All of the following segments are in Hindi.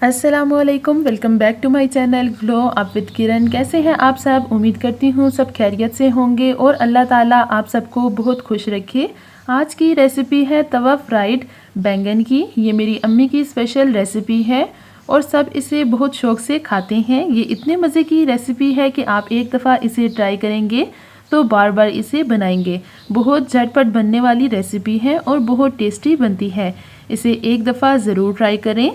अस्सलामुअलैकुम, welcome back to my channel glow up with Kiran. कैसे हैं आप सब? उम्मीद करती हूँ सब खैरियत से होंगे और अल्लाह ताला आप सबको बहुत खुश रखे। आज की रेसिपी है तवा फ्राइड बैंगन की। ये मेरी अम्मी की स्पेशल रेसिपी है और सब इसे बहुत शौक़ से खाते हैं। ये इतने मज़े की रेसिपी है कि आप एक दफ़ा इसे ट्राई करेंगे तो बार बार इसे बनाएंगे। बहुत झटपट बनने वाली रेसिपी है और बहुत टेस्टी बनती है। इसे एक दफ़ा ज़रूर ट्राई करें।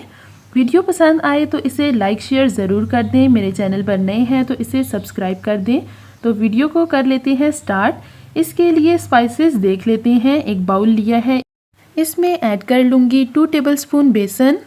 वीडियो पसंद आए तो इसे लाइक शेयर ज़रूर कर दें। मेरे चैनल पर नए हैं तो इसे सब्सक्राइब कर दें। तो वीडियो को कर लेते हैं स्टार्ट। इसके लिए स्पाइसेस देख लेते हैं। एक बाउल लिया है, इसमें ऐड कर लूँगी 2 टेबलस्पून बेसन,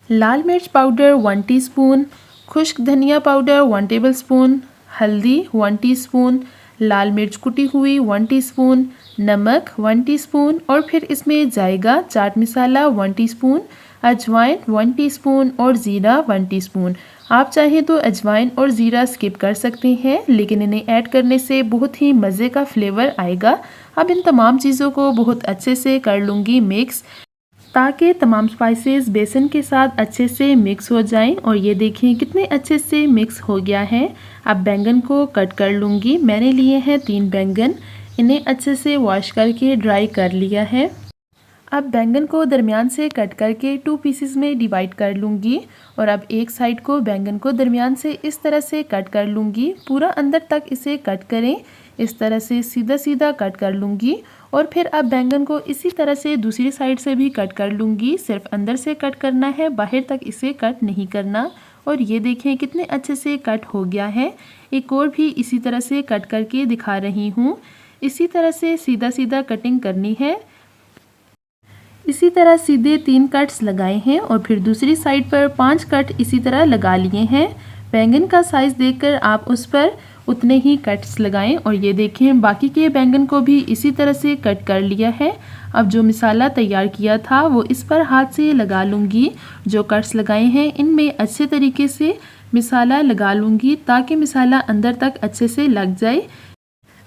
लाल मिर्च पाउडर 1 टीस्पून, खुश्क धनिया पाउडर 1 टेबलस्पून, हल्दी 1 टीस्पून, लाल मिर्च कुटी हुई 1 टीस्पून, नमक 1 टीस्पून और फिर इसमें जाएगा चाट मसाला 1 टीस्पून, अजवाइन 1 टीस्पून और ज़ीरा 1 टीस्पून। आप चाहें तो अजवाइन और ज़ीरा स्किप कर सकते हैं, लेकिन इन्हें ऐड करने से बहुत ही मज़े का फ्लेवर आएगा। अब इन तमाम चीज़ों को बहुत अच्छे से कर लूँगी मिक्स, ताकि तमाम स्पाइसेस बेसन के साथ अच्छे से मिक्स हो जाएं। और ये देखिए कितने अच्छे से मिक्स हो गया है। अब बैंगन को कट कर लूँगी। मैंने लिए हैं 3 बैंगन, इन्हें अच्छे से वॉश करके ड्राई कर लिया है। अब बैंगन को दरमियान से कट करके 2 पीसेस में डिवाइड कर लूँगी और अब एक साइड को बैंगन को दरमियान से इस तरह से कट कर लूँगी। पूरा अंदर तक इसे कट करें, इस तरह से सीधा सीधा कट कर लूँगी। और फिर अब बैंगन को इसी तरह से दूसरी साइड से भी कट कर लूँगी। सिर्फ अंदर से कट करना है, बाहर तक इसे कट नहीं करना। और ये देखें कितने अच्छे से कट हो गया है। एक और भी इसी तरह से कट करके दिखा रही हूँ। इसी तरह से सीधा सीधा कटिंग करनी है। इसी तरह सीधे 3 कट्स लगाए हैं और फिर दूसरी साइड पर 5 कट इसी तरह लगा लिए हैं। बैंगन का साइज़ देखकर आप उस पर उतने ही कट्स लगाएं। और ये देखें बाकी के बैंगन को भी इसी तरह से कट कर लिया है। अब जो मसाला तैयार किया था वो इस पर हाथ से लगा लूँगी। जो कट्स लगाए हैं इनमें अच्छे तरीके से मसाला लगा लूँगी, ताकि मसाला अंदर तक अच्छे से लग जाए।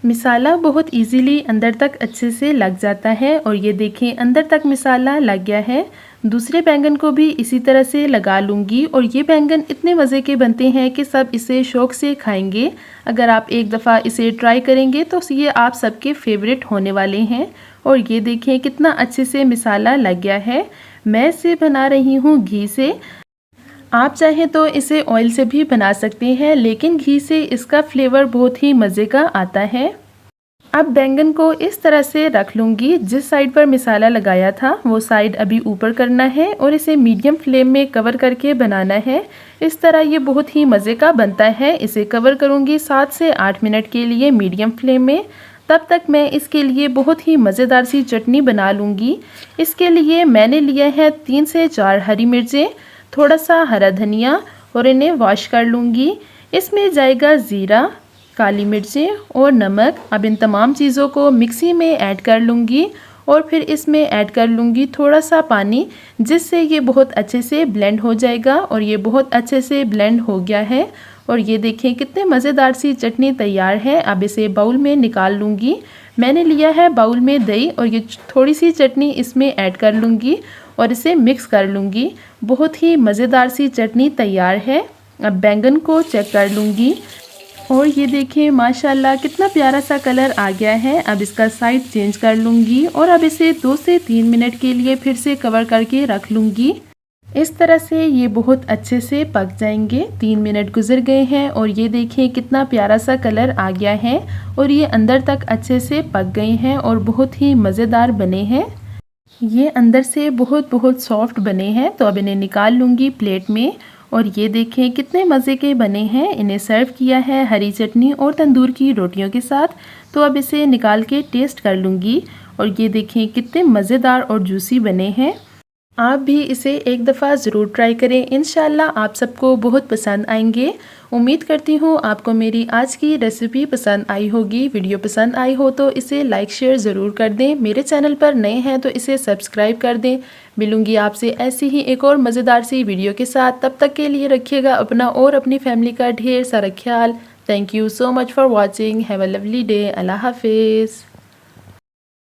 मसाला बहुत इजीली अंदर तक अच्छे से लग जाता है और ये देखें अंदर तक मसाला लग गया है। दूसरे बैंगन को भी इसी तरह से लगा लूँगी। और ये बैंगन इतने मज़े के बनते हैं कि सब इसे शौक़ से खाएंगे। अगर आप एक दफ़ा इसे ट्राई करेंगे तो ये आप सबके फेवरेट होने वाले हैं। और ये देखें कितना अच्छे से मसाला लग गया है। मैं इसे बना रही हूँ घी से। आप चाहें तो इसे ऑयल से भी बना सकते हैं, लेकिन घी से इसका फ्लेवर बहुत ही मज़े का आता है। अब बैंगन को इस तरह से रख लूँगी। जिस साइड पर मसाला लगाया था वो साइड अभी ऊपर करना है और इसे मीडियम फ्लेम में कवर करके बनाना है। इस तरह ये बहुत ही मज़े का बनता है। इसे कवर करूँगी 7 से 8 मिनट के लिए मीडियम फ्लेम में। तब तक मैं इसके लिए बहुत ही मज़ेदार सी चटनी बना लूँगी। इसके लिए मैंने लिया है 3 से 4 हरी मिर्चें, थोड़ा सा हरा धनिया और इन्हें वॉश कर लूँगी। इसमें जाएगा ज़ीरा, काली मिर्चें और नमक। अब इन तमाम चीज़ों को मिक्सी में ऐड कर लूँगी और फिर इसमें ऐड कर लूँगी थोड़ा सा पानी, जिससे ये बहुत अच्छे से ब्लेंड हो जाएगा। और ये बहुत अच्छे से ब्लेंड हो गया है। और ये देखें कितने मज़ेदार सी चटनी तैयार है। अब इसे बाउल में निकाल लूँगी। मैंने लिया है बाउल में दही और ये थोड़ी सी चटनी इसमें ऐड कर लूँगी और इसे मिक्स कर लूँगी। बहुत ही मज़ेदार सी चटनी तैयार है। अब बैंगन को चेक कर लूँगी और ये देखें माशाल्लाह कितना प्यारा सा कलर आ गया है। अब इसका साइड चेंज कर लूँगी और अब इसे 2 से 3 मिनट के लिए फिर से कवर करके रख लूँगी। इस तरह से ये बहुत अच्छे से पक जाएंगे। 3 मिनट गुजर गए हैं और ये देखें कितना प्यारा सा कलर आ गया है और ये अंदर तक अच्छे से पक गए हैं और बहुत ही मज़ेदार बने हैं। ये अंदर से बहुत सॉफ्ट बने हैं। तो अब इन्हें निकाल लूँगी प्लेट में। और ये देखें कितने मज़े के बने हैं। इन्हें सर्व किया है हरी चटनी और तंदूर की रोटियों के साथ। तो अब इसे निकाल के टेस्ट कर लूँगी और ये देखें कितने मज़ेदार और जूसी बने हैं। आप भी इसे एक दफ़ा ज़रूर ट्राई करें। इंशाल्लाह आप सबको बहुत पसंद आएंगे। उम्मीद करती हूँ आपको मेरी आज की रेसिपी पसंद आई होगी। वीडियो पसंद आई हो तो इसे लाइक शेयर ज़रूर कर दें। मेरे चैनल पर नए हैं तो इसे सब्सक्राइब कर दें। मिलूँगी आपसे ऐसी ही एक और मज़ेदार सी वीडियो के साथ। तब तक के लिए रखिएगा अपना और अपनी फैमिली का ढेर सारा ख्याल। Thank you so much for watching. Have a lovely day. Allah हाफिज़।